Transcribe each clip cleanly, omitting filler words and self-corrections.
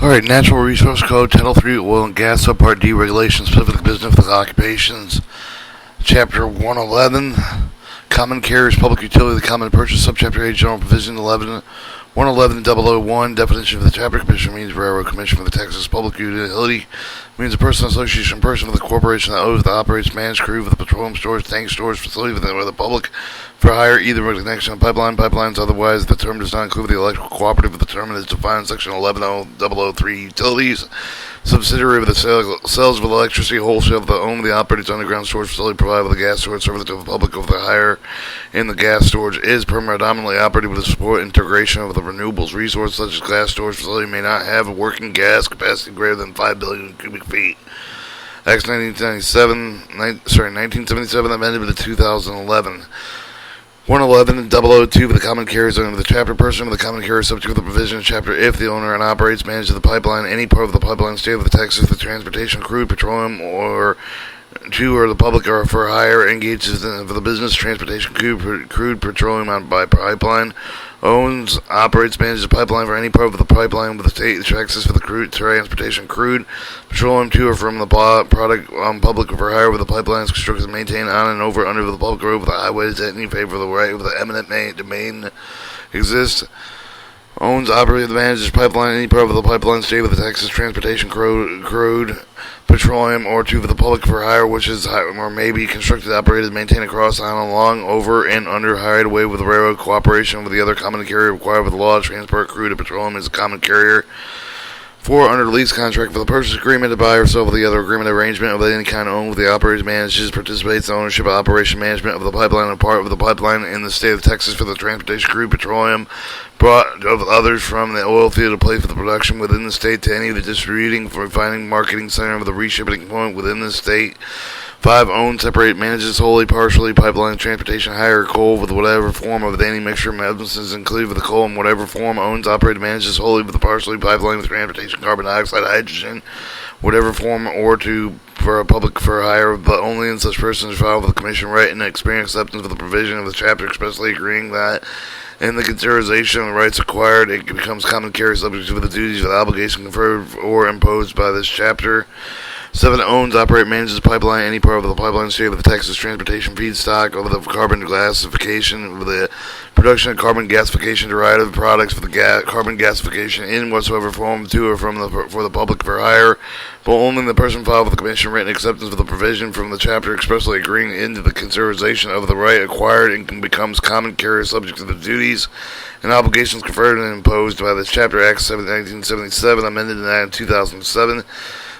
Alright, Natural Resource Code, Title 3, Oil and Gas, Subpart D, Regulations Specific Business with Occupations, Chapter 111, Common Carriers, Public Utility, the Common Purchase, Subchapter A, General Provision 111.001, Definition of the Chapter Commission means Railroad Commission for the Texas Public Utility, means a person, association, person for the corporation that owns, that operates, manages, crew for the petroleum storage, tank storage facility for the public for hire, either with connection to pipelines, otherwise the term does not include the electrical cooperative of the term is defined in Section 11003 Utilities, subsidiary of the sales of electricity, wholesale of the owner, the operates underground storage facility provided with the gas storage service to the public of the hire in the gas storage is predominantly operated with the support integration of the renewables resource such as gas storage facility may not have a working gas capacity greater than 5 billion cubic feet. Acts 1977 amended with the 2011. 111.002 for the common carriers under the chapter person of the common carrier subject to the provision of chapter if the owner and operates manages the pipeline any part of the pipeline state of the Texas the transportation crude petroleum or to or the public or for hire engages in for the business transportation crude petroleum by pipeline owns operates manages the pipeline for any part of the pipeline with the state of Texas for the crude transportation crude petroleum to or from the product public for hire with the pipeline is constructed and maintained on and over under the public road with the highways at any favor of the right of the eminent domain exists owns, operates, manages pipeline any part of the pipeline state with the Texas transportation crude, petroleum, or to the public for hire, which is or may be constructed, operated, maintained across, on, along, over, and under hired away with the railroad cooperation with the other common carrier required by the law to transport crude and petroleum as a common carrier. 4. Under lease contract for the purchase agreement to buy or sell with the other agreement arrangement of any kind owned with the operator manages, participates in ownership of operation management of the pipeline and part of the pipeline in the state of Texas for the transportation crude petroleum brought of others from the oil field to place for the production within the state to any of the distributing, refining, marketing center of the reshipping point within the state. 5. Owns, separate, manages wholly, partially, pipeline, transportation, hire, coal with whatever form of any mixture of substances included with the coal in whatever form. Owns, operated, manages wholly with the partially, pipeline with transportation, carbon dioxide, hydrogen, whatever form, or to for a public for hire, but only in such persons filed with the commission right and experience acceptance of the provision of the chapter expressly agreeing that in the consideration of the rights acquired, it becomes common carrier subject to the duties of the obligation conferred or imposed by this chapter. 7. Owns, operate, manages pipeline, any part of the pipeline state of the Texas transportation feedstock of the carbon gasification, with the production of carbon gasification derivative products for the carbon gasification in whatsoever form to or from for the public for hire, but only the person filed with the commission written acceptance of the provision from the chapter expressly agreeing into the consideration of the right acquired and becomes common carrier subject to the duties and obligations conferred and imposed by this chapter. Act 1977 amended in Act 2007.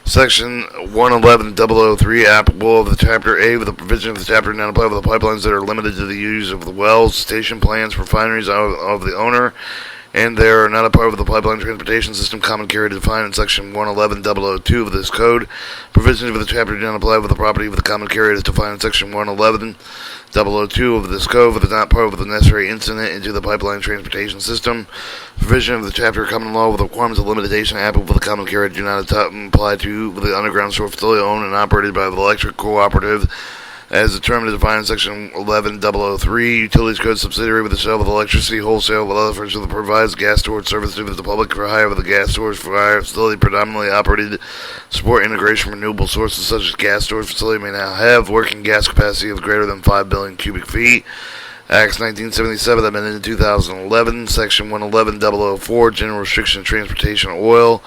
Section 111.003 applicable of the Chapter A with the provision of the chapter not apply with the pipelines that are limited to the use of the wells, station plants, refineries of the owner, and they are not a part of the pipeline transportation system common carrier defined in Section 111.002 of this code. Provisions of the chapter do not apply with the property of the common carrier as defined in Section 111.002 of this code, but is not part of the necessary incident into the pipeline transportation system. Provision of the chapter common law with the requirements of limitation applicable for the common carrier do not apply to the underground storage facility owned and operated by the electric cooperative as determined and defined in Section 11.003, Utilities Code subsidiary with the sale of electricity, wholesale, with other furniture that provides gas storage service to the public for hire with the gas storage for hire facility predominantly operated support integration from renewable sources such as gas storage facility may now have working gas capacity of greater than 5 billion cubic feet. Acts 1977 amended in 2011, Section 111.004, General Restriction of Transportation of Oil.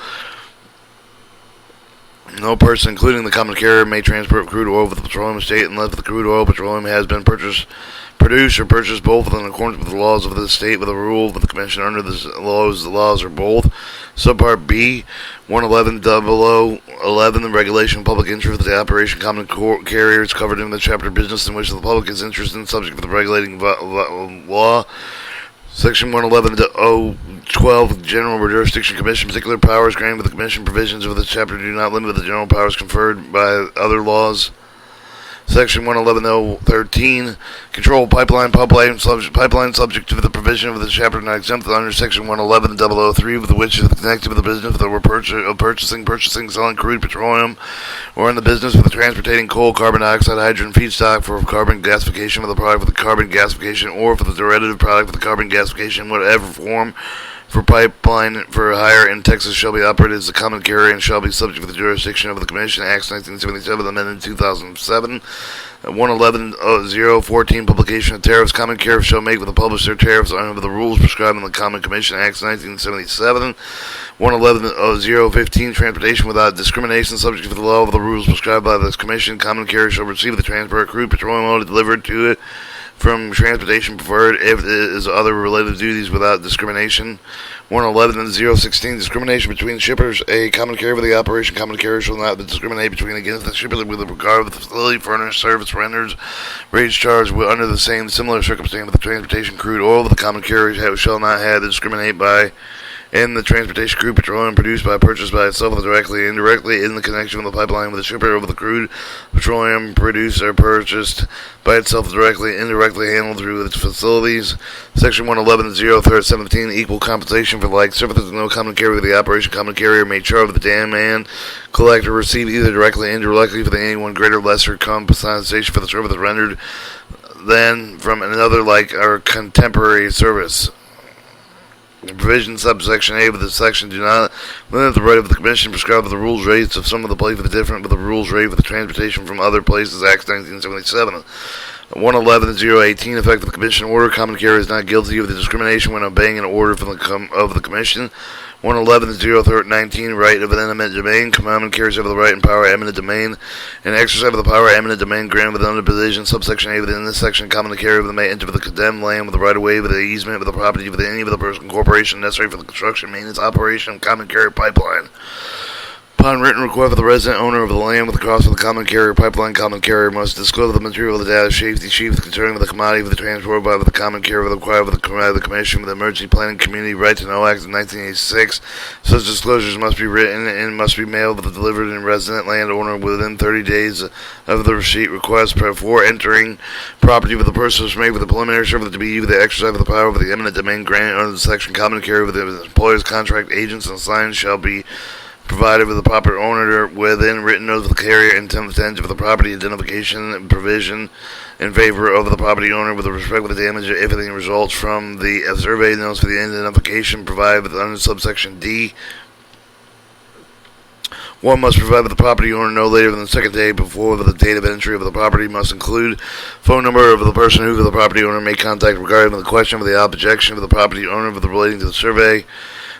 No person, including the common carrier, may transport crude oil with the petroleum state unless the crude oil petroleum has been produced or purchased both in accordance with the laws of the state with a rule of the commission under the laws are both. Subpart B, 111.011, the regulation of public interest of the operation common carriers covered in the chapter business in which the public is interested in subject to the regulating law. Section 111.012, General Jurisdiction Commission, particular powers granted with the Commission provisions of this chapter do not limit the general powers conferred by other laws. Section 111.013, control pipeline subject to the provision of this chapter not exempt under Section 111.003, with which is connected with the business of the purchasing, selling crude petroleum, or in the business of the transporting coal, carbon dioxide, hydrogen feedstock for carbon gasification of the product with the carbon gasification, or for the derivative product with the carbon gasification, whatever form, for pipeline for hire in Texas shall be operated as a common carrier and shall be subject to the jurisdiction of the Commission, Acts 1977, amended 2007. 111.014 publication of tariffs. Common carriers shall make with the publish their tariffs under the rules prescribed in the Common Commission Acts 1977. 111.015 transportation without discrimination subject to the law of the rules prescribed by this commission. Common carriers shall receive the transport of crude petroleum oil delivered to it from transportation preferred if it is other related duties without discrimination. 111.016 discrimination between shippers. A common carrier with the operation common carrier shall not discriminate between against the shipper with regard to the facility, furnished, service renders, rates charged under the same similar circumstance with the transportation crude oil with the common carrier shall not have to discriminate by in the transportation crude petroleum produced by purchased by itself or directly or indirectly in the connection with the pipeline with the shipper over the crude petroleum produced or purchased by itself directly indirectly handled through its facilities. Section 111.017 equal compensation for like services. No common carrier with the operation common carrier may charge the demand collect or receive either directly or indirectly for any one greater or lesser compensation for the service rendered than from another like or contemporary service. The provision subsection A of this section do not limit the right of the Commission prescribe the rules rates of some of the place with the different with the rules rate for the transportation from other places. Acts 1977. 111.018 effect of the Commission order. Common carrier is not guilty of the discrimination when obeying an order from the Commission. 111.019 right of an eminent domain. Common carriers have the right and power of eminent domain and exercise of the power of eminent domain granted within the provision subsection A within this section. Common carrier may enter the condemned land with the right of way with the easement with the property with any of the person corporation necessary for the construction, maintenance, operation of common carrier pipeline. Upon written request of the resident owner of the land with the cost of the common carrier pipeline, common carrier must disclose the material of the data safety chief concerning the commodity of the transport by the common carrier required with the Commission with the Emergency Planning Community Right to Know Act of 1986. Such disclosures must be written and must be mailed to the delivered and resident landowner within 30 days of the receipt request before entering property with the person made with the preliminary service to be used the exercise of the power of the eminent domain granted under the section. Common carrier with the employers, contract agents, and signs shall be provided with the proper owner within written notice of the carrier and intent of the property identification and provision in favor of the property owner with respect to the damage if anything results from the survey notice for the identification provided under subsection D. One must provide with the property owner no later than the second day before the date of entry of the property. Must include phone number of the person who the property owner may contact regarding the question of the objection of the property owner relating to the survey.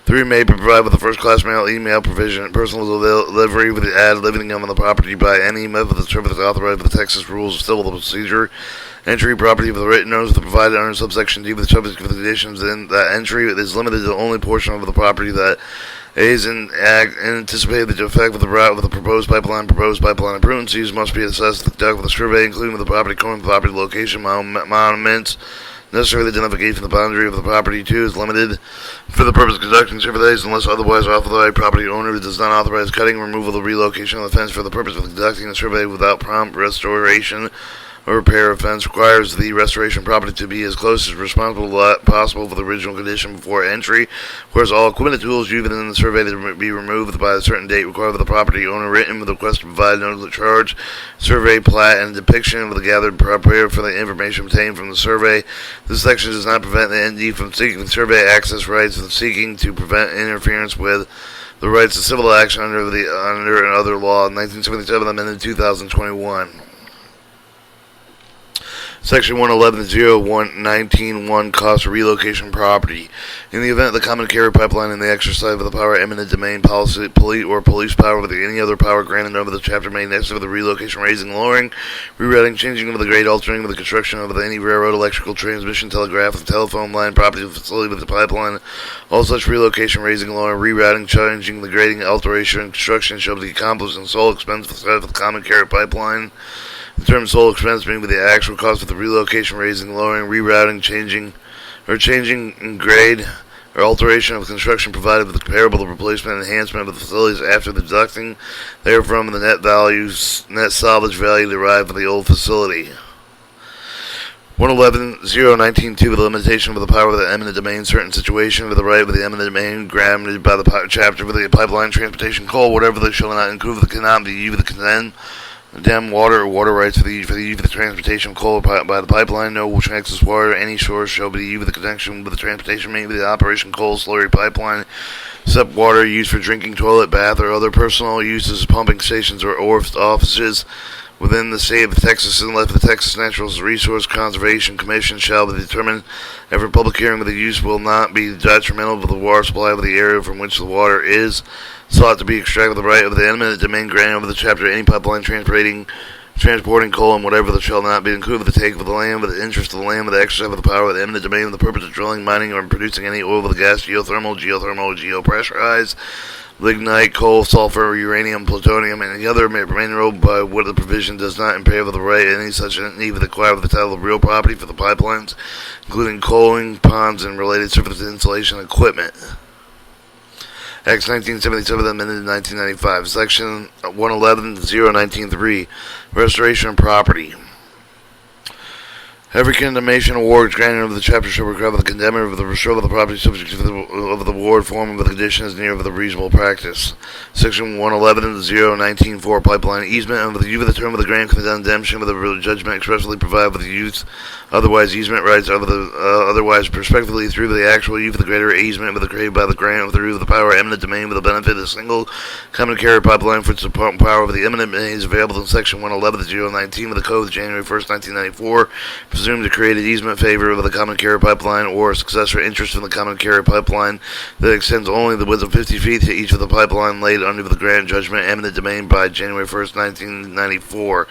3 may be provided with the first-class mail, email provision, personal delivery with the ad living on the property by any method of service authorized by the Texas Rules of Civil Procedure. Entry property of the written notice provided under subsection D with subject to the conditions in that entry is limited to the only portion of the property that is anticipated to affect with the route with the proposed pipeline improvements must be assessed with the with the survey, including with the property corner, the property location, monuments. Necessary identification of the boundary of the property, too, is limited for the purpose of conducting surveys unless otherwise authorized. Property owner does not authorize cutting, removal, or relocation of the fence for the purpose of conducting a survey without prompt restoration or repair of fence. Requires the restoration property to be as close as possible for the original condition before entry. Requires all equipment and tools used in the survey to be removed by a certain date. Required of the property owner written with the request to provide notice of charge, survey plat, and depiction of the gathered prepared for the information obtained from the survey. This section does not prevent the ND from seeking survey access rights and seeking to prevent interference with the rights of civil action under another law. 1977 amended 2021. Section 111.019.1 cost of relocation property. In the event of the common carrier pipeline in the exercise of the power of eminent domain policy, police power with any other power granted under the chapter made next of the relocation, raising, lowering, rerouting, changing of the grade, altering of the construction of any railroad, electrical, transmission, telegraph, and telephone line, property facility with the pipeline, all such relocation, raising, lowering, rerouting, changing the grading, alteration, and construction shall be accomplished in sole expense of the common carrier pipeline. The term sole expense being with the actual cost of the relocation, raising, lowering, rerouting, changing in grade or alteration of construction provided with the comparable replacement and enhancement of the facilities after the deducting therefrom the net salvage value derived from the old facility. 111.019.2 with the limitation of the power of the eminent domain, certain situation with the right of the eminent domain granted by the chapter with the pipeline, transportation, coal, whatever they shall not include, cannot be used, the condemned dam water or water rights for the use of the transportation of coal by the pipeline. No access water at any source shall be used with the connection with the transportation made with the operation coal slurry pipeline, except water used for drinking, toilet, bath, or other personal uses, pumping stations, or offices within the state of Texas, unless the Texas Natural Resource Conservation Commission shall determine after public hearing that the use will not be detrimental to the water supply of the area from which the water is sought to be extracted. The right of the eminent domain granted over the chapter any pipeline transporting coal and whatever that shall not be included with the take of the land, with the interest of the land, with the exercise of the power of the eminent domain, with the purpose of drilling, mining, or producing any oil, with the gas, geothermal, geopressurized, lignite, coal, sulfur, uranium, plutonium, and any other mineral by what the provision does not impair the right of any such entity with acquired with the title of real property for the pipelines, including coaling, ponds, and related surface installation equipment. Acts 1977, amended in 1995. Section 111.019.3, Restoration of Property. Every condemnation award granted of the chapter shall recover the condemner of the restore of the property subject to the award form with the condition as near of the reasonable practice. Section 111.019.4, Pipeline easement of the use of the term of the grant condemnation of the judgment expressly provided with the use otherwise easement rights of the otherwise prospectively through the actual use of the greater easement with the created by the grant through the power of eminent domain with the benefit of the single common carrier pipeline for its power of the eminent domain is available in section 111.019 of the code of January 1st, 1994. Presumed to create an easement favor of the common carrier pipeline or a successor interest in the common carrier pipeline that extends only the width of 50 feet to each of the pipeline laid under the grant judgment eminent domain by January 1st, 1994.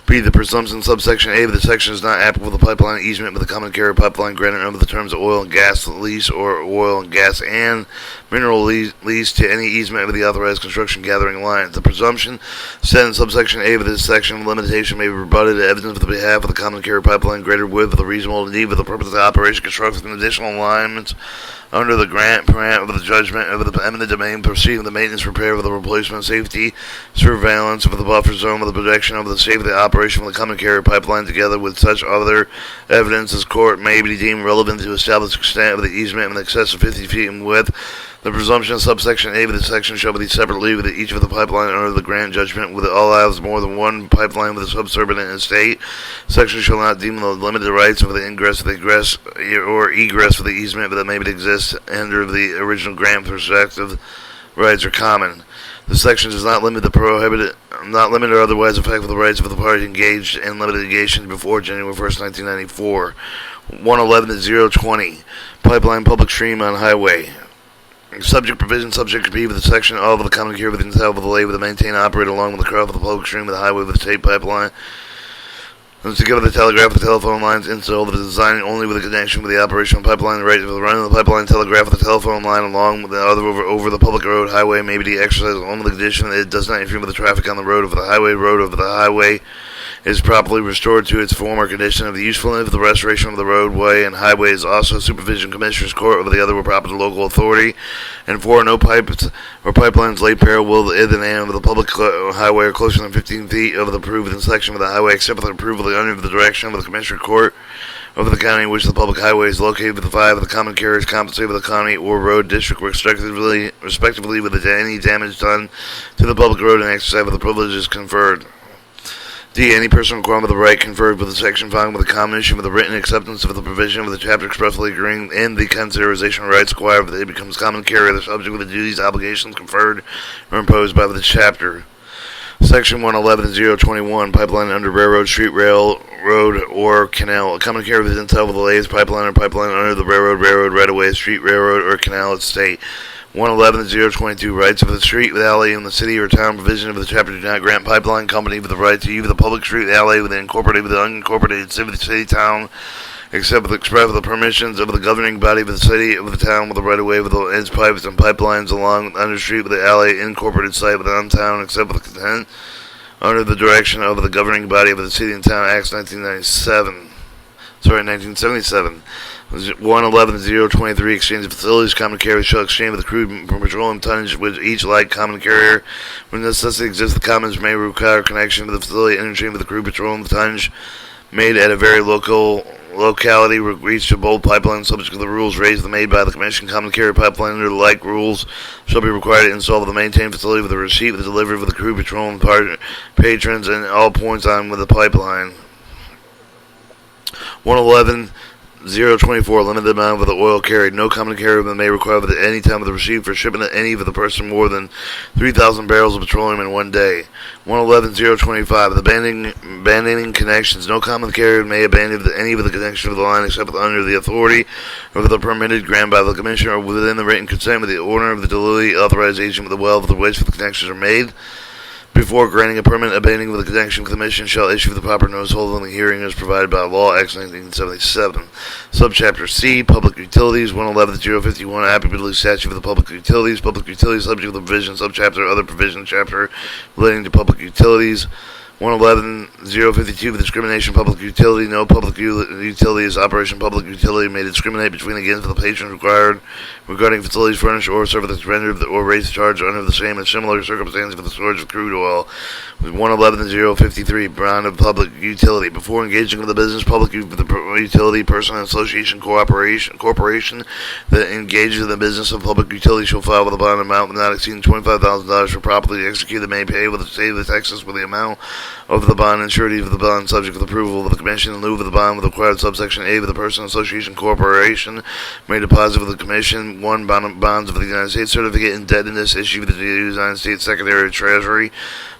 B. The presumption subsection A of the section is not applicable to the pipeline easement with the common carrier pipeline granted under the terms of oil and gas lease or oil and gas and mineral lease to any easement with the authorized construction gathering lines. The presumption set in subsection A of this section of limitation may be rebutted as evidence on the behalf of the common carrier pipeline greater width of the reasonable need for the purpose of the operation construction and additional alignments under the grant of the judgment of the eminent domain proceeding the maintenance, repair of the replacement, safety, surveillance of the buffer zone, of the protection of the safety of the operation of the common carrier pipeline, together with such other evidence as court may be deemed relevant to establish the extent of the easement in excess of 50 feet in width. The presumption of subsection A of the section shall be separately with each of the pipeline under the grant judgment with all allows more than one pipeline with a subservient estate. Section shall not deem the limited rights of the ingress, the egress, or egress of the easement that may exist under the original grant respective rights are common. The section does not limit or otherwise affect the rights of the party engaged in limited litigation before January 1st, 1994. 111.020, Pipeline Public Stream on Highway. Subject provision subject to be with the section of the common carrier within the title of the lay with the maintain operate along with the curve of the public stream of the highway with the state pipeline. And together the telegraph, the telephone lines install the design only with a connection with the operational pipeline. The right of the running of the pipeline, telegraph, of the telephone line along with the other over the public road highway may be exercised only with the condition that it does not interfere with the traffic on the road over the highway is properly restored to its former condition. Of the usefulness of the restoration of the roadway and highway is also supervision commissioner's court over the other were proper to local authority. And 4, no pipes or pipelines laid parallel to the end of the public highway or closer than 15 feet of the approved section of the highway except for the approval under the direction of the commissioner court over the county in which the public highway is located. With the 5 of the common carriers compensated with the county or road district respectively with any damage done to the public road and exercise of the privileges conferred. D. Any person required with the right conferred with the section following with the combination with the written acceptance of the provision of the chapter expressly agreeing in the consideration of rights acquired that it becomes common carrier the subject with the duties, obligations conferred or imposed by the chapter. Section 111.021, Pipeline under railroad, street, railroad, or canal. A common carrier within title of the lays, pipeline or pipeline under the railroad, right-of-way, street, railroad, or canal at state. 111.022, rights of the street, alley, in the city or town. Provision of the chapter do not grant pipeline company with the right to use the public street, alley, with the unincorporated city, town, except with the express of the permissions of the governing body of the city of the town with the right of way with its pipes and pipelines along under street with the alley incorporated site within town, except with the content under the direction of the governing body of the city and town. Acts 1977. 111.023, exchange of facilities. Common carriers shall exchange with the crude petroleum tonnage with each like common carrier. When necessity exists, the commons may require connection with the facility interchange with the crude petroleum tonnage made at a very local locality reached a bold pipeline subject to the rules raised and made by the Commission. Common carrier pipeline under the like rules shall be required to install the maintained facility with the receipt of the delivery of the crude petroleum patrons and all points on with the pipeline. 111.024 limited amount of the oil carried. No common carrier may require at any time of the receipt for shipment to any of the person more than 3,000 barrels of petroleum in one day. 111.025 abandoning connections. No common carrier may abandon any of the connections of the line except under the authority of the permitted grant by the Commissioner or within the written consent of the owner of the delivery authorization of the well of which the connections are made. Before granting a permit, abandoning with the connection, the Commission shall issue the proper notice holding the hearing as provided by law, Act 1977. Subchapter C, Public Utilities, 111.051, Applicability Statute for the Public Utilities, subject to the provision, subchapter, other provision, chapter relating to public utilities. 111.052 for discrimination public utility. No public utility is operation public utility may discriminate between against the patrons required regarding facilities furnished or services rendered or raise the charge under the same and similar circumstances for the storage of crude oil. 111.053 bond of public utility. Before engaging with the business public utility person and association corporation that engages in the business of public utility shall file with a bond amount not exceeding $25,000 for properly executed may pay with the state of Texas with the amount of the bond and surety of the bond subject to the approval of the Commission in lieu of the bond with required subsection A of the person, association, corporation may deposit with the Commission 1 bonds of the United States certificate indebtedness issued with the United States Secretary of Treasury,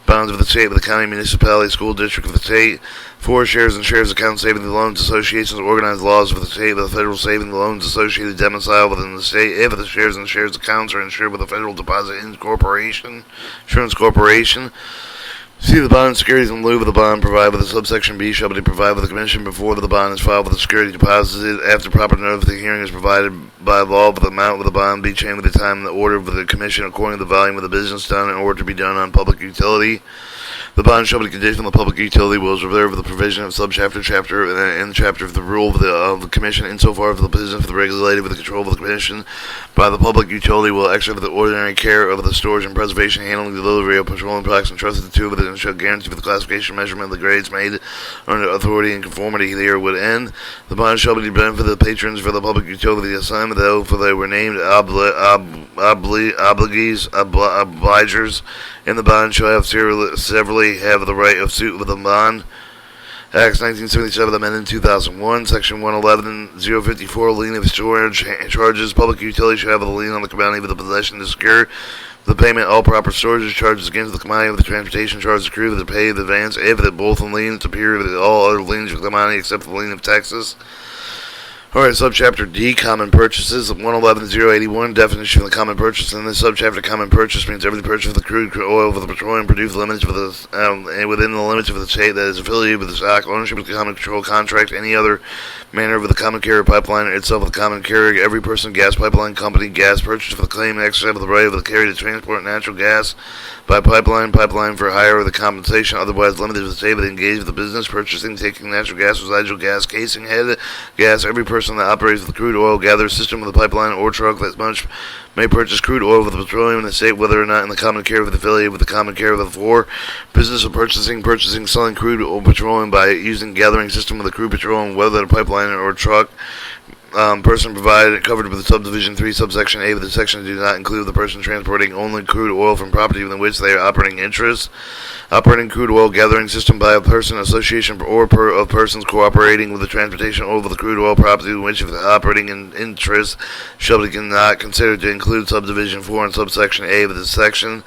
bonds of the state, of the county, municipality, school district of the state, 4 shares and shares account savings loans associations, organized laws of the state, of the federal savings loans associated domicile within the state, if the shares and shares accounts are insured with a federal deposit insurance corporation. C. The bond and securities in lieu of the bond provided with the subsection B shall be provided with the Commission before the bond is filed with the security deposited after proper notice of the hearing is provided by law with the amount of the bond be changed with the time and the order of the Commission according to the volume of the business done in order to be done on public utility. The bond shall be conditioned on the public utility will reserve the provision of subchapter chapter and the chapter of the rule of the Commission insofar as the business of the regulated with the control of the Commission by the public utility will exercise the ordinary care of the storage and preservation, handling, delivery of petroleum products entrusted to it, and shall guarantee for the classification measurement of the grades made under authority and conformity thereof end. The bond shall be benefit the patrons for the public utility assignment, though for they were named obligers, and the bond shall have severally have the right of suit with the bond. Acts 1977 amended in 2001, Section 111.054, lien of storage charges. Public utility shall have the lien on the commodity with the possession to secure the payment all proper storage charges against the commodity of the transportation charges accrued with the pay of the advance if the both liens appear with all other liens of the commodity except the lien of Texas. Alright, subchapter D, common purchases. 111.081, definition of the common purchase. In this subchapter, common purchase means every purchase of the crude oil for the petroleum produced limits for the within the limits of the state that is affiliated with the stock ownership of the common control contract, any other manner of the common carrier pipeline or itself of the common carrier, every person, gas pipeline company, gas purchase for the claim and exercise of the right of the carrier to transport natural gas by pipeline for hire or the compensation otherwise limited to the state that engaged with the business purchasing, taking natural gas, residual gas, casing, head gas, every person that operates the crude oil gather system of the pipeline or truck that much may purchase crude oil with the petroleum in the state, whether or not in the common carrier of the affiliate with the common carrier of the 4 business of purchasing, selling crude oil petroleum by using gathering system of the crude petroleum, whether the pipeline or truck. Person provided covered with subdivision 3 subsection A of the section do not include the person transporting only crude oil from property within which they are operating interest. Operating crude oil gathering system by a person, association, or of persons cooperating with the transportation over the crude oil property in which the operating interest shall be not considered to include subdivision 4 and subsection A of this section.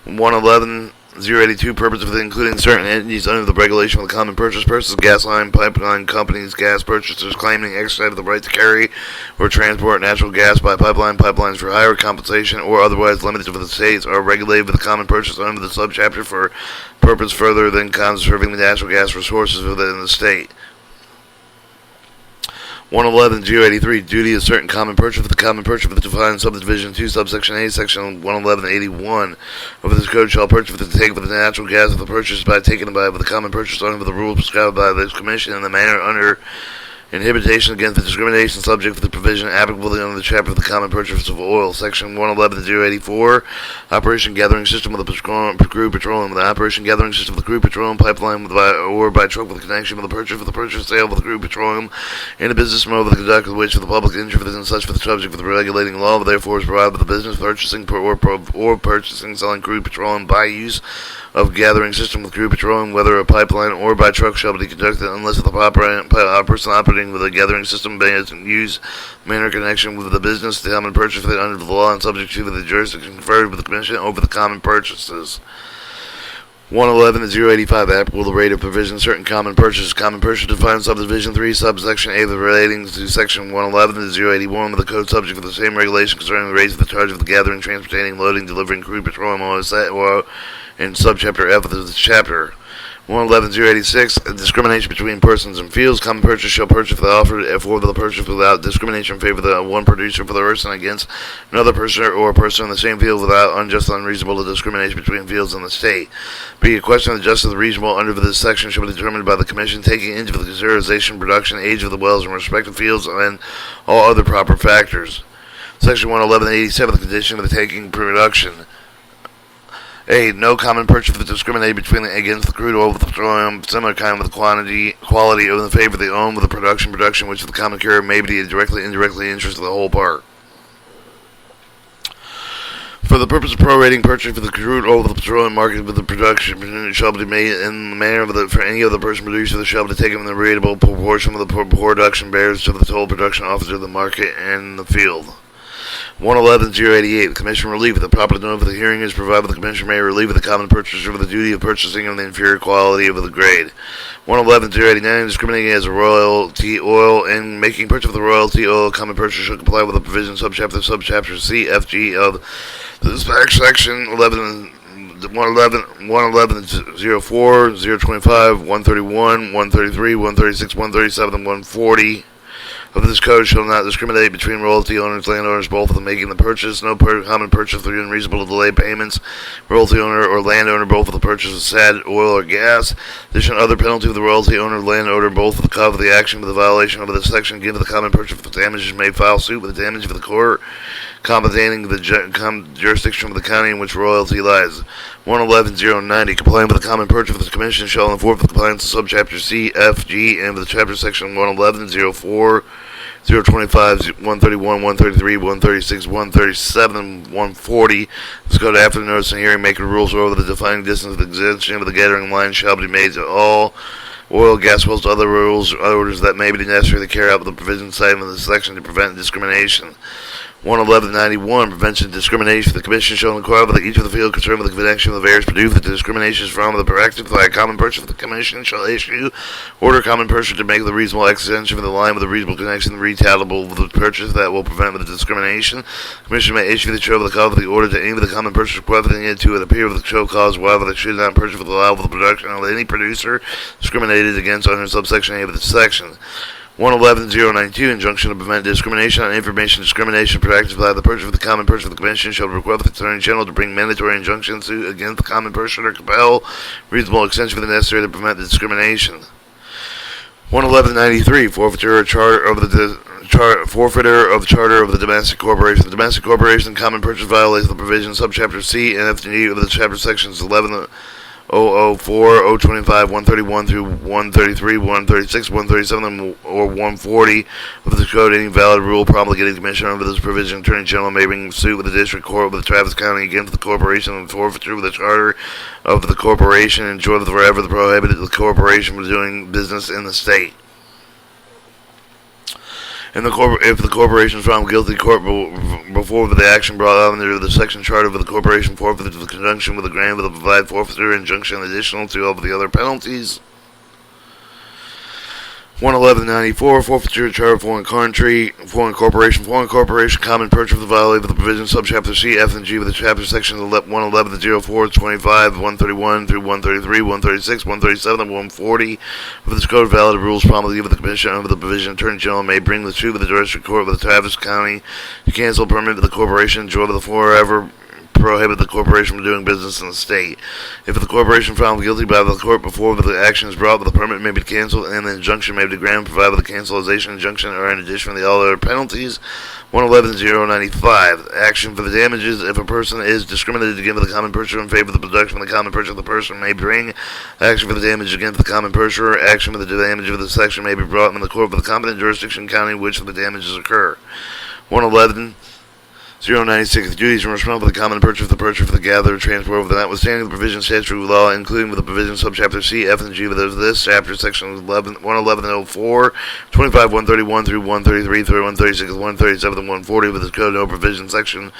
111.082 purpose of including certain entities under the regulation of the common purchase persons, gas line, pipeline companies, gas purchasers claiming exercise of the right to carry or transport natural gas by pipelines for hire, compensation, or otherwise limited to the states are regulated with the common purchase under the subchapter for purpose further than conserving the natural gas resources within the state. 111.083 duty of certain common purchase for the common purchase for the defined subdivision 2 subsection A section 111.81 of this code shall purchase for the take of the natural gas of the purchase by taken by the common purchase under the rules prescribed by this commission in the manner under Inhibition against the discrimination subject to the provision applicable under the chapter of the Common Purchase of Oil, Section 111-084, Operation Gathering System of the Crude Petroleum. The Operation Gathering System of the Crude Petroleum Pipeline or by truck with the connection with the purchase, sale of the crude petroleum, in a business mode with the conduct of which for the public interest and such for the subject of the regulating law, therefore is provided by the business purchasing or purchasing, selling crude petroleum by use of gathering system with crude petroleum, whether a pipeline or by truck, shall be conducted unless the person operating with a gathering system may use manner connection with the business, the common purchase under the law and subject to the jurisdiction conferred with the commission over the common purchases. 111-085, applicable rate of provision, certain common purchases. Common purchase defined subdivision 3, subsection A, relating to section 111-081 of the code, subject to the same regulation concerning the rates of the charge of the gathering, transporting, loading, delivering crude petroleum oil in subchapter F of this chapter. 111-086, discrimination between persons and fields. Common purchase shall purchase the offer for the purchase without discrimination in favor of the one producer for the person against another person or a person in the same field without unjust or unreasonable discrimination between fields in the state. B, a question of the justice of the reasonable under this section shall be determined by the commission, taking into the consideration production, age of the wells in respective fields, and all other proper factors. Section 111-87, the condition of the taking production. A, no common purchase that discriminate between against the crude oil with the petroleum, similar kind with the quality of the favor of the own with the production which the common carrier may be directly, indirectly interest of the whole part. For the purpose of prorating purchase for the crude oil with the petroleum market with the production shall be made in the manner of for any other person producer that shall be taken in the rateable proportion of the production bears to the total production officer of the market and the field. 111-088, the commission relief. The proper notice of the hearing is provided the commission may relieve the common purchaser of the duty of purchasing of the inferior quality of the grade. 111-089, discriminating as a royalty oil and making purchase of the royalty oil, common purchaser shall comply with the provision subchapter C, F, G of this section 111-004, 025, 131, 133, 136, 137, and 140. Of this code shall not discriminate between royalty owners, landowners, both of them making the purchase. No common purchase through unreasonable delay payments. Royalty owner or landowner, both of the purchase of said oil or gas. Addition other penalty of the royalty owner, landowner, both of the cause of the action with the violation of this section. Give the common purchase for the damages may file suit with the damage of the court, compensating the jurisdiction of the county in which royalty lies. 111-090, complying with the common purchase of the commission shall enforce the compliance of subchapter C, F, G, and with the chapter section 111-04, 025, 131, 133, 136, 137, 140. This code after the notice and hearing making rules over the defining distance of the extension of the gathering line shall be made to all oil, gas wells, other rules or orders that may be necessary to carry out the provisions cited in this section to prevent discrimination. 111-91, prevention of discrimination. The commission shall inquire whether each of the field concerned with the connection of the various produced that the discrimination is from the practice by a common purchase. The commission shall issue order common purchase to make the reasonable extension of the line with a reasonable connection retaliable with the purchase that will prevent the discrimination. The commission may issue the show of the cause of the order to any of the common purchase requesting it to appear with the show cause whether they should not purchase with allowable the production of any producer discriminated against under subsection A of this section. 111-092, injunction to prevent discrimination on information discrimination practiced by the purchase of the common purchase of the commission shall request the Attorney General to bring mandatory injunctions suit against the common purchaser or compel reasonable extension for the necessary to prevent the discrimination. 111-93, forfeiture of charter of the forfeiture of the charter of the domestic corporation. The domestic corporation common purchase violates the provisions subchapter C and F and G of the chapter sections 004, 025, 131 through 133, 136, 137, or 140 of the code. Any valid rule promulgating the commission under this provision, Attorney General may bring suit with the district court with the Travis County against the corporation and forfeiture with the charter of the corporation and enjoy forever the prohibited the corporation from doing business in the state. And if the corporation is found guilty before the action brought under the section charter of the corporation forfeited in conjunction with the grant of the provide forfeiture injunction additional to all of the other penalties. 111-94, forfeiture charter of foreign country, foreign corporation, common purchase of the violation of the provisions subchapter C, F, and G with the chapter sections 111-04, 25, 131 through 133, 136, 137, and 140 of this code. Valid rules promulgated with the commission under the provision. Attorney General may bring the suit with the district court with the Travis County to cancel permit of the corporation, enjoy the forever prohibit the corporation from doing business in the state. If the corporation found guilty by the court before the action is brought, the permit may be canceled and the injunction may be granted provided the cancellation injunction or in addition to the all other penalties. 111.095. Action for the damages. If a person is discriminated against the common purchaser in favor of the production of the common purchaser, the person may bring action for the damage against the common purchaser. Action for the damage of the section may be brought in the court of the competent jurisdiction county in which the damages occur. 111.096. Duties and responsibility for the common purchaser, for the gatherer, transport of the notwithstanding the provision statute law, including with the provision subchapter C, F, and G of this chapter, section 111.04, 25, 131 through 133 through 136, 137, and 140 with this code, no provision section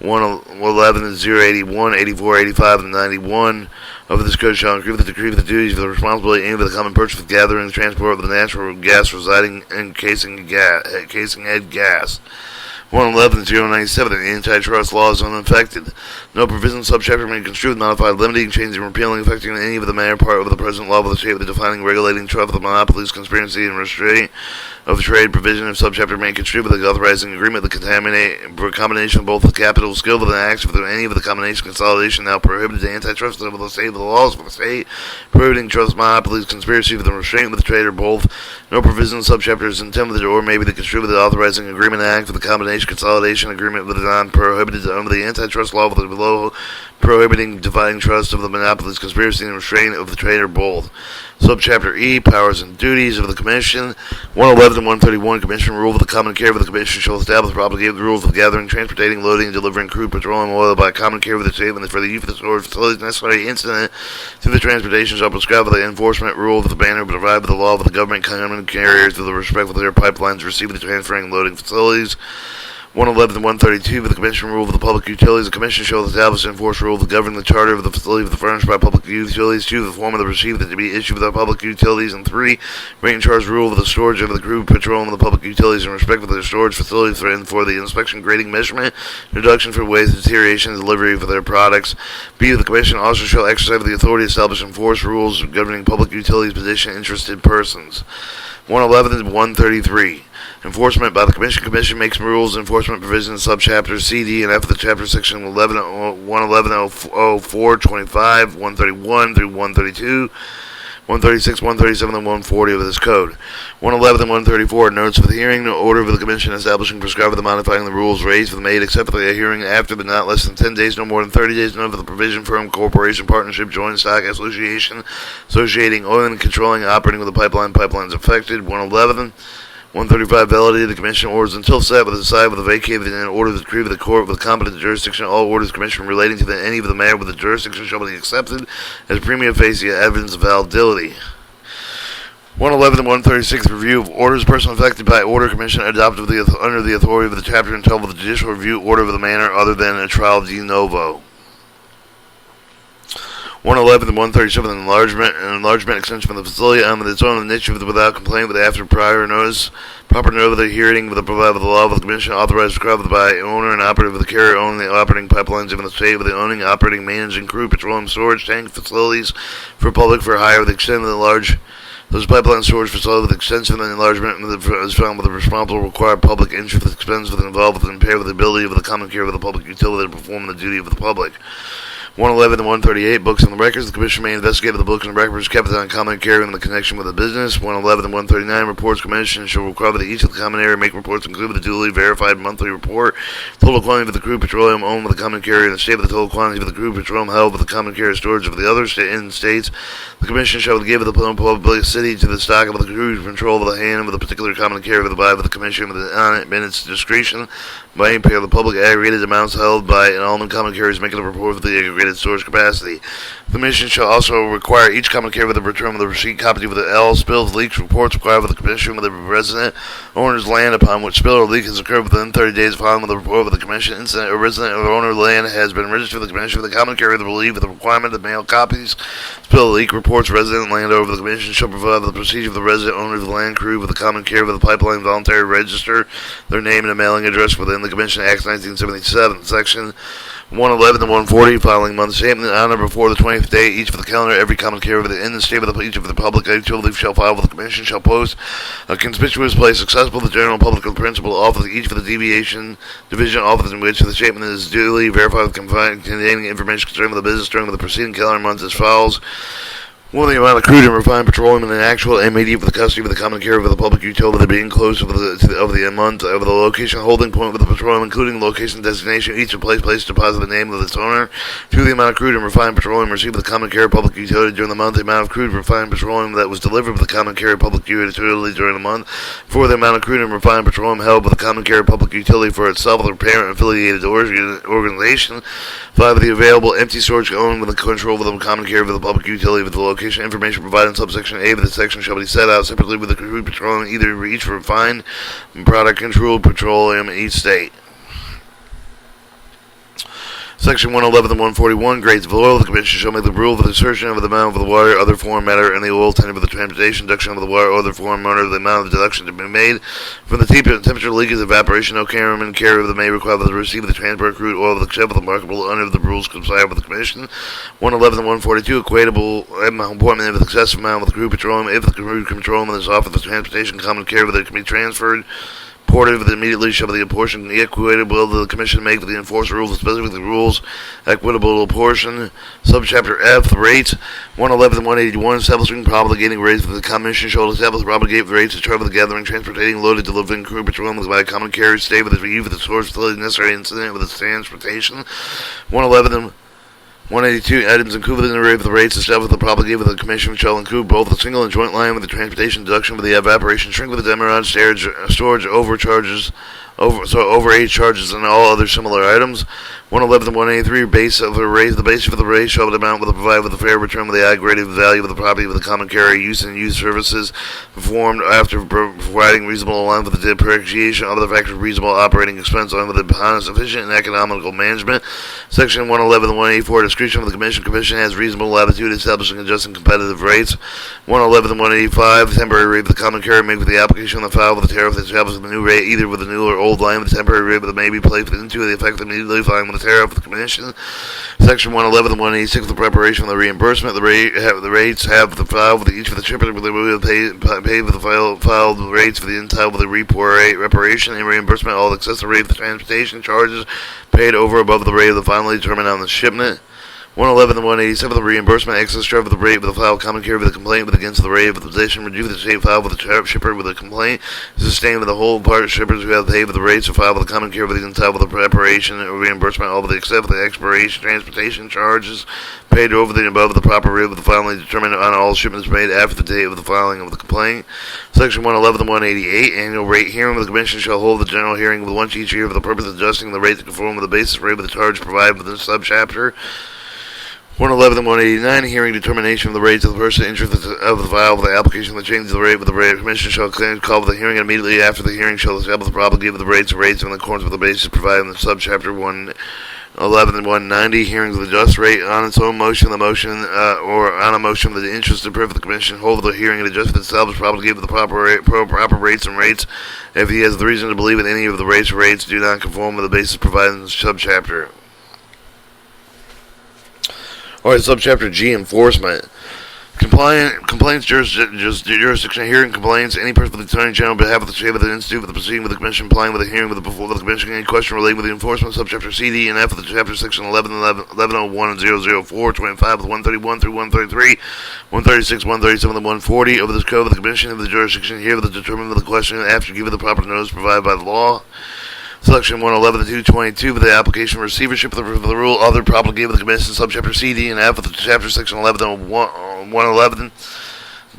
111.081, 84, 85, and 91 of this code shall include the decree of the duties of the responsibility and of the common purchase of the gathering and transport of the natural gas residing in casing head gas. 111.097. The antitrust law is unaffected. No provision subchapter may be construed, modified, limiting, changing, repealing, affecting any of the matter part of the present law of the state of the defining, regulating, trust of the monopolies, conspiracy, and restraint of the trade provision of subchapter may construe with the authorizing agreement, the combination of both the capital skill of the acts of any of the combination consolidation now prohibited the antitrust of the state of the laws of the state, prohibiting trust monopolies, conspiracy for the restraint of the trade or both. No provision subchapter is intended or may be construed with the authorizing agreement act for the combination consolidation agreement with the non-prohibited under the antitrust law with the below prohibiting dividing trust of the monopolies, conspiracy, and restraint of the trade or both. Subchapter E, powers and duties of the Commission. 111 and 131, Commission rule of the common care of the Commission shall establish the propagated rules of gathering, transportating, loading, and delivering crude petroleum oil by common care of the state and for the use of the storage facilities necessary incident to the transportation shall prescribe the enforcement rule of the banner provided by the law of the government common carriers with the respect for their pipelines receiving the transferring and loading facilities. 111 and 132 for the Commission rule of the public utilities. The Commission shall establish and enforce rules that govern the charter of the facility of the furnished by public utilities. 2. The form of the receipt that to be issued with the public utilities. And 3. Rate and charge rule of the storage of the crude petroleum of the public utilities in respect of their storage facilities and for the inspection, grading, measurement, reduction for waste, deterioration, and delivery for their products. B. The Commission also shall exercise the authority to establish and enforce rules governing public utilities position interested persons. 111 and 133. Enforcement by the Commission. Commission makes rules, enforcement provisions, subchapters C, D, and F of the chapter section 111.04, 25, 131 through 132, 136, 137, and 140 of this code. 111 and 134. Notes for the hearing. No order of the Commission establishing, prescribing, the modifying the rules raised for the made except for the hearing after, but not less than 10 days, no more than 30 days. None of the provision, firm, corporation, partnership, joint stock, association, associating, oil and controlling, operating with a pipeline, pipelines affected. 111. 135. Validity of the Commission orders until set with the side with the vacated and order the decree of the court with competent jurisdiction. All orders of the Commission relating to any of the matter with the jurisdiction shall be accepted as prima facie evidence of validity. 111 and 136. Review of orders. Person affected by order Commission adopted under the authority of the chapter until the judicial review order of the manner other than a trial de novo. 111 and 137. Enlargement extension of the facility on its own initiative without complaint, but after prior notice, proper notice of the hearing with the provided with the law of the Commission authorized prescribed by owner and operative of the carrier owning the operating pipelines in the state with the owning, operating, managing crude petroleum storage tank facilities for public for hire with the extent of the large those pipeline storage facilities with extensive enlargement is found with the responsible required public interest expense with involved with impaired with the ability of the common care of the public utility to perform the duty of the public. 111 and 138. Books and the records. The Commission may investigate the books and records kept on common carrier in the connection with the business. 111 and 139. Reports. Commission shall require that each of the common area make reports including the duly verified monthly report. Total quantity of the crude petroleum owned with the common carrier and the state of the total quantity of the crude petroleum held with the common carrier storage of the other states. The Commission shall give the publicity to the stock of the crude control of the hand of the particular common carrier by the Commission on it in its discretion by any pair of the public aggregated amounts held by and all new common carriers making a report of the aggregated storage capacity. The Commission shall also require each common carrier with the return of the receipt copy with the L spills, leaks, reports required with the Commission with the resident owner's land upon which spill or leak has occurred within 30 days following the report with the Commission incident. A resident or owner of land has been registered with the Commission with the common carrier with the relief of the requirement of mail copies. Spill leak reports. Resident landowner of the Commission shall provide the procedure of the resident owner of the land crew with the common carrier with the pipeline voluntary register their name and a mailing address within the Commission Act 1977. Section 111 and 140, filing month statement on or before the 20th day, each for the calendar, every common carrier in the state of each of the public utility shall file with the commission, shall post a conspicuous place accessible to the general public of the principal office, each for the deviation division office in which the statement is duly verified with containing information concerning the business during the preceding calendar month as follows. 1. The amount of crude and refined petroleum in an actual and immediate for the custody of the common carrier of the public utility being closed of the month of the location holding point with the petroleum, including the location designation, each place deposit the name of its owner. 2. The amount of crude and refined petroleum received with the common carrier public utility during the month. The amount of crude and refined petroleum that was delivered with the common carrier public utility during the month. 4. The amount of crude and refined petroleum held with the common carrier public utility for itself or parent affiliated organization. 5. The available empty storage owned with the control of the common carrier of the public utility with the location information provided in subsection A of this section shall be set out separately with the crude petroleum, either each refined product controlled petroleum in each state. Section 111 and 141, grades of oil. The Commission shall make the rule for the assertion of the amount of the water, other foreign matter, and the oil tendered for the transportation, deduction of the water, or other foreign matter, the amount of the deduction to be made from the temperature, leakage, evaporation. No carrier of the may require the receive of the transport of crude oil except for the marketable under the rules complied with the Commission. 111 and 142, equatable appointment of the excessive amount of the crude petroleum. If the crude petroleum is offered for the transportation, common carrier that can be transferred. Ported immediately shall be the portion equitable to the Commission make the enforced rules, specifically rules equitable portion. Subchapter F, the rates. 111 and 181, establishing promulgating rates for the Commission shall establish promulgate rates to travel the gathering, transporting, loaded, delivering crude petroleum by a common carrier, stay with the review for the source facility necessary incident with its transportation. 111 and 182 items included in the rate of the rates established the promulgate with the Commission shall include both the single and joint line with the transportation deduction for the evaporation, shrink with the demurrage, storage overcharges, overage charges, and all other similar items. 111 and 183 base of the rate. The base for the rate shall be the amount with the provide with the fair return with the aggregated value of the property of the common carrier use and use services performed after providing reasonable alignment with the depreciation of the factor of reasonable operating expense on with the honest, efficient, and economical management. Section 111 and 184 discretion of the Commission. Commission has reasonable latitude establishing and adjusting competitive rates. 111 and 185 temporary rate of the common carrier made with the application of the file with the tariff that establishes the new rate either with the new or old line with the temporary rate that may be placed into the effect immediately following with the tariff of the Commission. Section 111 and 186 the preparation of the reimbursement. The rates have the file with each of the shipper with the paid with the filed rates for the entitled with the reparation and reimbursement all excessive rate of the transportation charges paid over above the rate of the finally determined on the shipment. 111 and 187 the reimbursement excess charge of the rate with the file common carrier with the complaint with against the rate of the position reduce the state file with the tariff shipper with the complaint sustained with the whole part shippers who have paid with the rates to file with the common carrier with the entitled with the preparation or reimbursement all with the except for the expiration transportation charges paid over the above the proper rate with the finally determined on all shipments made after the date of the filing of the complaint. Section 111 and 188 annual rate hearing with the Commission shall hold the general hearing with once each year for the purpose of adjusting the rate to conform with the basis rate with the charge provided within the subchapter. 111 and 189, hearing determination of the rates of the person interested of the file of the application that changes the rate with the rate. Commission shall call for the hearing immediately after the hearing shall establish the probability of the rates in accordance with the basis provided in the subchapter 111 and 190, hearings of the just rate on its own motion, the motion or on a motion of the interest and of the Commission hold the hearing and adjust established probability of the proper rates and rates if he has the reason to believe that any of the rates do not conform with the basis provided in the subchapter. Alright, subchapter G, enforcement. Complaints jurisdiction hearing complaints. Any person with the Attorney General on behalf of the State of the Institute for the proceeding with the Commission applying with the hearing with the Commission any question relating with the enforcement subchapter C, D, and F of the chapter section 1101 and 004, 25 with 131 through 133, 136, 137, and 140 of this code of the Commission of the jurisdiction here with the determinant of the question after giving the proper notice provided by the law. Section 111 to 222 for the application of receivership of the rule other promulgated with the Commission subchapter C, D, and F of the chapter section 111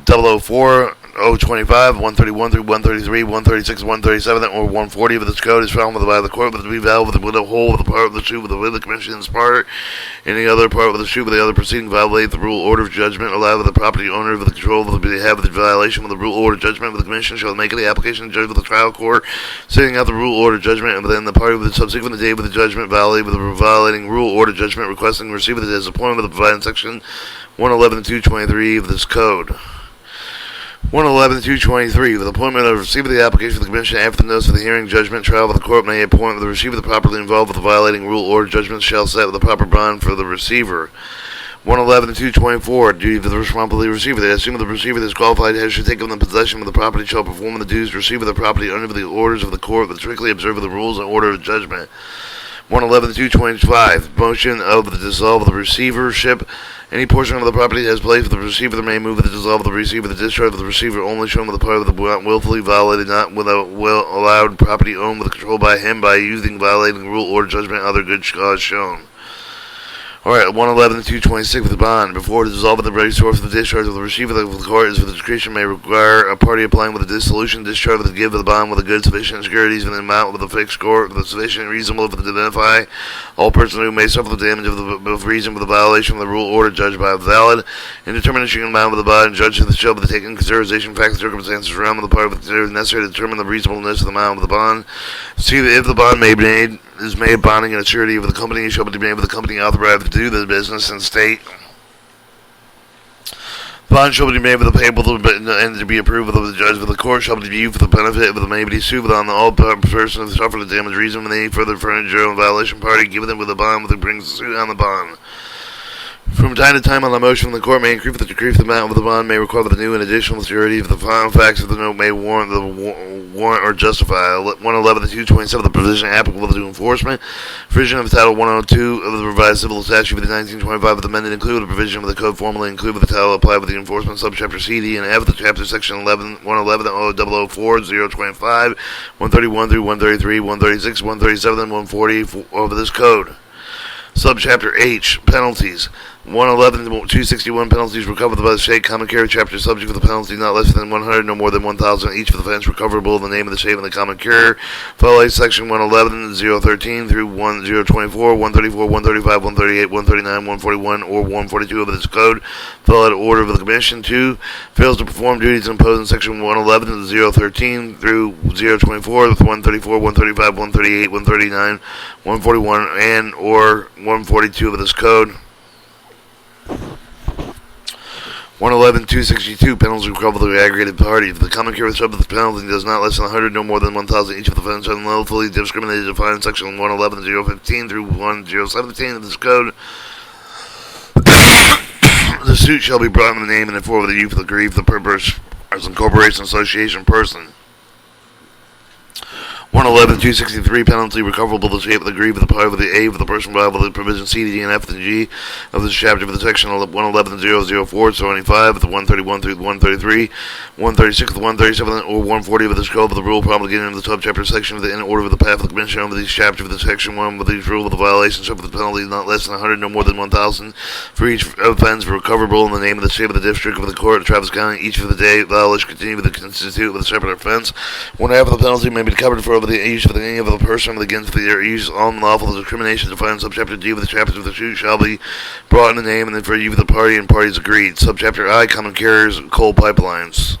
004 025 131 through 133 136 137 or 140 of this code is found by the court with the valve with the whole of the part of the shoe with the Commission's part. Any other part of the shoe with the other proceeding violate the rule order of judgment allowed with the property owner of the control of the behalf of the violation of the rule order judgment with the Commission shall make the application judged with the trial court setting out the rule order judgment and then the party with the subsequent date with the judgment violate with the violating rule order judgment requesting receive it as appointed with the provided section 111 223 of this code. 111-223. With appointment of the receiver of the application of the commission after the notice of the hearing, judgment, trial of the court may appoint the receiver the properly involved with the violating rule or judgment shall set with the proper bond for the receiver. 111-224. Duty of the responsibility receiver. They assume the receiver that is qualified has should take on the possession of the property shall perform the duties receiver of the property under the orders of the court but strictly observe the rules and order of judgment. 111-225. Motion of the dissolve of the receivership. Any portion of the property that has placed with the receiver may move with the dissolve of the receiver. The discharge of the receiver only shown with the part of the willfully violated, not without allowed property owned with control by him by using violating rule or judgment other good cause shown. Alright, 111-226 with the bond. Before the dissolve of the ready source of the discharge of the receiver of the court is for the discretion may require a party applying with a dissolution discharge of the give of the bond with a good sufficient securities in the amount with a fixed court with a sufficient reasonable to identify all persons who may suffer the damage of reason for the violation of the rule order judged by a valid in determination of the amount of the bond and judged to the shall be taken into consideration facts and circumstances around the part of the necessary to determine the reasonableness of the amount of the bond. See that if the bond is made bonding and a surety of the company shall be made with the company authorized to do the business and state. Bond shall be made with the payable and to be approved of the judge of the court shall be viewed for the benefit of the may be sued on all persons who suffer the damage reason with any further furniture and violation party given them with a bond with brings the suit on the bond. From time to time on the motion, the court may increase the decree for the amount of the bond may require the new and additional security if the final facts of the note may warrant or justify. 111-227, the provision applicable to enforcement. Provision of Title 102 of the revised civil statute of the 1925 with amended include a provision of the code formally include with the title applied with the enforcement subchapter C, D, and F of the chapter section 111-004-025, 131 through 133, 136, 137, and 140 of this code. Subchapter H, penalties. 111-261 penalties recovered by the state common carrier chapter subject to the penalty not less than 100 no more than 1,000 each for the offense recoverable in the name of the state and the common carrier. Violate section 111-013 through 1024, 134, 135, 138, 139, 141, or 142 of this code. Violate order of the commission. 2. Fails to perform duties imposed in section 111-013 through 024, 134, 135, 138, 139, 141, and or 142 of this code. 111-262 penalties recoverable to the aggregated party. If the common carrier subject to the penalty does not less than 100 no more than 1,000 each of the offense unlawfully discriminated defined in section 111-015 through 1017 of this code, the suit shall be brought in the name and in form of the youth of the grief, the purpose as an corporation, association, person. 111-263 penalty recoverable to the shape of the grief of the part of the A of the person liable to the provision C, D, and F, and G of this chapter for the section 111-004-75, the 131 through 133, 136, 137, or 140 of the scope of the rule promulgated in the subchapter section of the in order of the path of the commission over these chapter for the section 1 with these rule of the violation of the penalty not less than 100 no more than 1,000 for each offense recoverable in the name of the state of the district of the court of Travis County each for the day violation continue with the constitute with a separate offense. One half of the penalty may be covered for over the use of the name of the person against the use of unlawful discrimination defined in subchapter D with the chapters of the suit shall be brought in the name and then for you of the party and parties agreed. Subchapter I, common carriers, coal pipelines.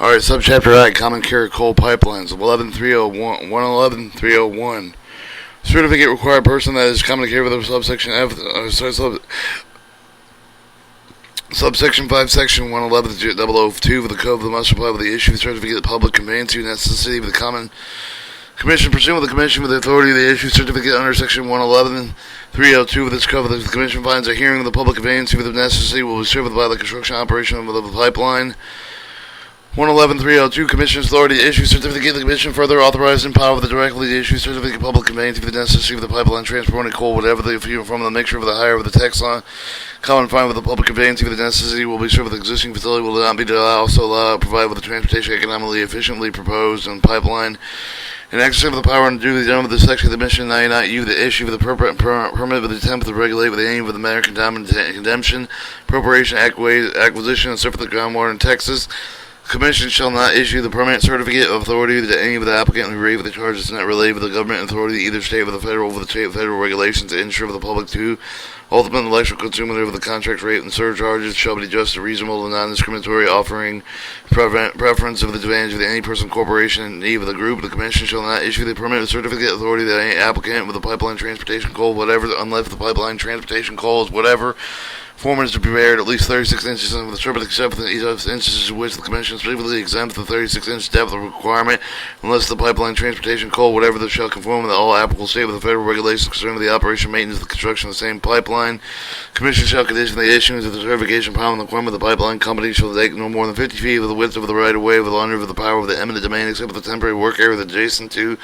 Alright, subchapter I, common carrier coal pipelines. 111-301. Certificate required person that is common carrier with a subsection F, Subsection 5, Section 111-002 of the Code of the must apply with the issue of the certificate of public conveyance to necessity of the common commission pursuant with the commission with the authority of the issue certificate under Section 111-302 of this code. The commission finds a hearing of the public conveyance of the necessity will be served by the construction operation of the pipeline. 111-302 Commission authority to issue certificate. The Commission further authorized and empowered the directly to issue certificate of public conveyance of the necessity of the pipeline transporting coal, whatever the from the mixture of the higher of the text line. Common fine with the public conveyance of the necessity will be served with the existing facility will not be also allowed to provide with the transportation economically efficiently proposed on pipeline. In exercise of the power and duty done with this section of the mission, I not you the issue of the permit with the attempt to regulate with the aim of the matter condemnation, appropriation, acquisition, and surface of the groundwater in Texas. Commission shall not issue the permanent certificate of authority to any of the applicant who relate with the charges not related with the government authority, either state or the federal, with the state federal regulations to ensure for the public to ultimate electrical consumer of the contract rate and surcharges shall be just, reasonable, and non-discriminatory, offering preference of the advantage of any person, corporation, in need of the group. The Commission shall not issue the permanent certificate of authority to any applicant with the pipeline transportation coal, whatever, unless the pipeline transportation coal is whatever Foreman is to be prepared at least 36 inches of the strip, except for the inches of which the Commission specifically exempts the 36-inch depth requirement, unless the pipeline, transportation, coal, whatever that shall conform with all applicable state with the federal regulations concerning the operation, maintenance, of the construction of the same pipeline. Commission shall condition the issuance of the certification upon the requirement of the pipeline company shall take no more than 50 feet of the width of the right-of-way with the under of the power of the eminent domain, except for the temporary work area adjacent to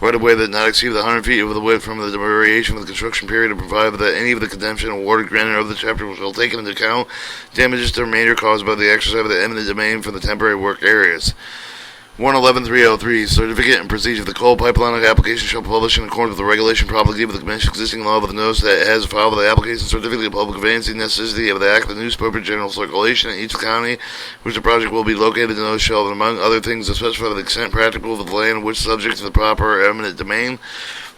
right-of-way that not exceed the 100 feet of the width from the variation of the construction period, and provide that any of the condemnation awarded granted of the chapter shall take into account damages to the remainder caused by the exercise of the eminent domain for the temporary work areas. 111.303 Certificate and procedure of the coal pipeline application shall be published in accordance with the regulation promulgated with the Commission existing law with the notice that it has filed with the application certificate of public advancing the necessity of the act of the newspaper general circulation in each county which the project will be located. The notice shall, among other things, specify the extent practical of the land which subject to the proper eminent domain.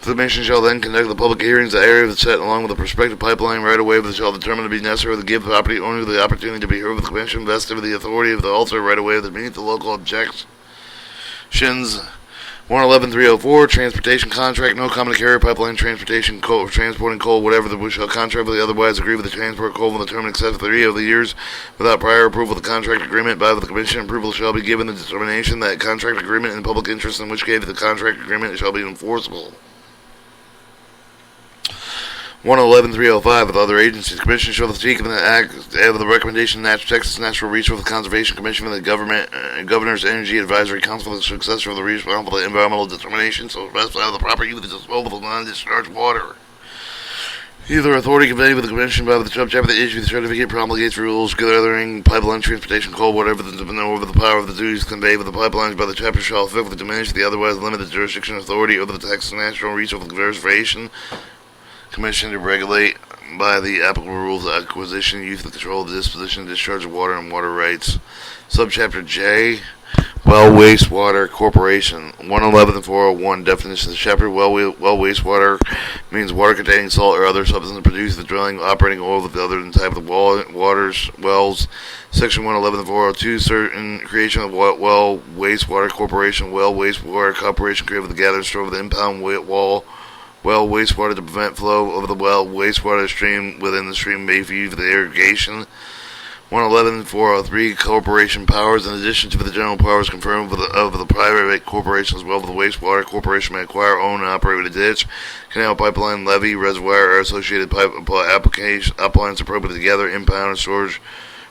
The Commission shall then conduct the public hearings in the area of the set along with the prospective pipeline right-of-way that shall determine to be necessary to give the property owner the opportunity to be heard with the Commission vested with the authority of the alter right-of-way that meet the local objections. 111.304 Transportation contract. No common carrier pipeline transportation coal, transporting coal, whatever the shall contract with the otherwise agree with the transport coal for the term in excess of 3 of the years without prior approval of the contract agreement by the Commission. Approval shall be given the determination that contract agreement in the public interest, in which case the contract agreement shall be enforceable. 111.305 with other agencies. Commission shall seek the act of the recommendation of Texas Natural Resource Conservation Commission for the Governor's Energy Advisory Council for the successor of the responsible for the environmental determination so specify the proper use of the disposal of non-discharged water. Either authority conveyed with the Commission by the subchapter that issue the certificate promulgates rules gathering pipeline transportation coal, whatever over the power of the duties conveyed with the pipelines by the chapter shall effectively diminish the otherwise limit the jurisdiction and authority of the Texas Natural Resource Conservation Commission to regulate by the applicable rules the acquisition, use, the control, the disposition, discharge of water, and water rights. Subchapter J, Well Wastewater Corporation. 111.401 definition of the chapter. Well wastewater means water containing salt or other substance produced, the drilling, operating oil with the other than type of the wells. Section 111.402 certain creation of Well Wastewater Corporation. Well Wastewater Corporation created with the gather and store of the impound well wastewater to prevent flow of the well wastewater stream within the stream may be used for the irrigation. 111.403 Corporation powers. In addition to the general powers confirmed of the private corporation as well as the wastewater corporation may acquire, own, and operate with a ditch, canal, pipeline, levee, reservoir, or associated pipe appliance appropriate together, impound, and storage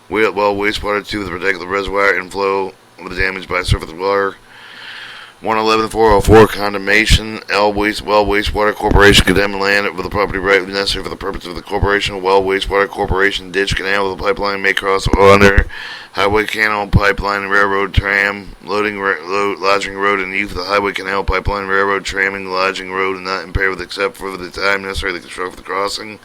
well wastewater to protect the reservoir and flow of the damage by surface water. 111.404 Condemnation. Well Wastewater Corporation condemned land with the property right necessary for the purpose of the corporation. Well Wastewater Corporation ditch, canal with a pipeline may cross or under highway, canal, pipeline, railroad, tram, lodging road, and use of the highway, canal, pipeline, railroad, tramming, lodging road, and not impaired except for the time necessary to construct the crossing.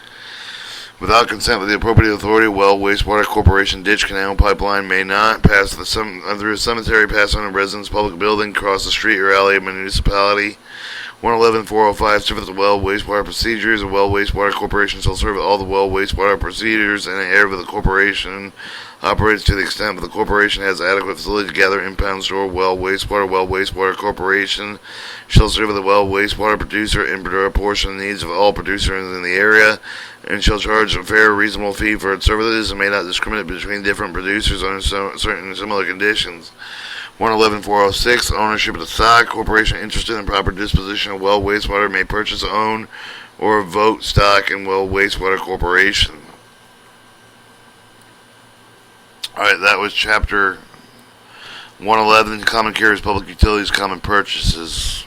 Without consent of the appropriate authority, Well Wastewater Corporation ditch, canal, pipeline may not pass through a cemetery, pass on a residence, public building, cross the street or alley of a municipality. 111.405 Service of well wastewater procedures. A well wastewater corporation shall serve all the well wastewater procedures in an area where the corporation operates to the extent that the corporation has adequate facility to gather, impound, store well wastewater. Well wastewater corporation shall serve the well wastewater producer and proportion the needs of all producers in the area, and shall charge a fair, reasonable fee for its services, and may not discriminate between different producers under certain similar conditions. 111.406 Ownership of the stock. Corporation interested in proper disposition of well wastewater may purchase, own, or vote stock in Well Wastewater Corporation. Alright, that was chapter 111, Common Carriers, Public Utilities, Common Purchases.